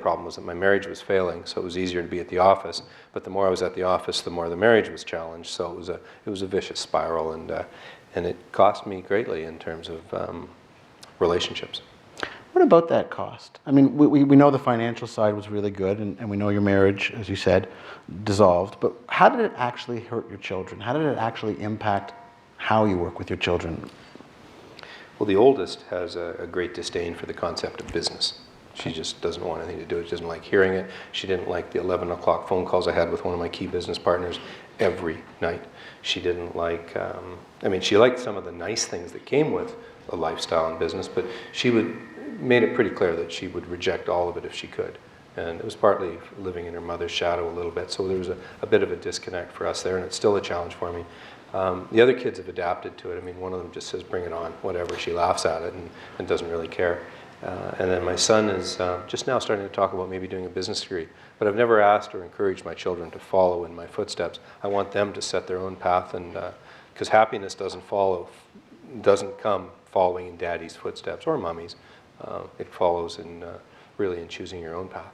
problem was that my marriage was failing, so it was easier to be at the office. But the more I was at the office, the more the marriage was challenged. So it was a vicious spiral, and it cost me greatly in terms of relationships. What about that cost? I mean, we know the financial side was really good, and we know your marriage, as you said, dissolved. But how did it actually hurt your children? How did it actually impact how you work with your children? Well, the oldest has a great disdain for the concept of business. She just doesn't want anything to do with it. She doesn't like hearing it. She didn't like the 11 o'clock phone calls I had with one of my key business partners every night. She didn't like, she liked some of the nice things that came with a lifestyle in business, but she made it pretty clear that she would reject all of it if she could. And it was partly living in her mother's shadow a little bit, so there was a bit of a disconnect for us there, and it's still a challenge for me. The other kids have adapted to it. I mean, one of them just says, bring it on, whatever. She laughs at it and doesn't really care. And then my son is just now starting to talk about maybe doing a business degree. But I've never asked or encouraged my children to follow in my footsteps. I want them to set their own path, and because happiness doesn't come following in daddy's footsteps or mommy's. It follows in really in choosing your own path.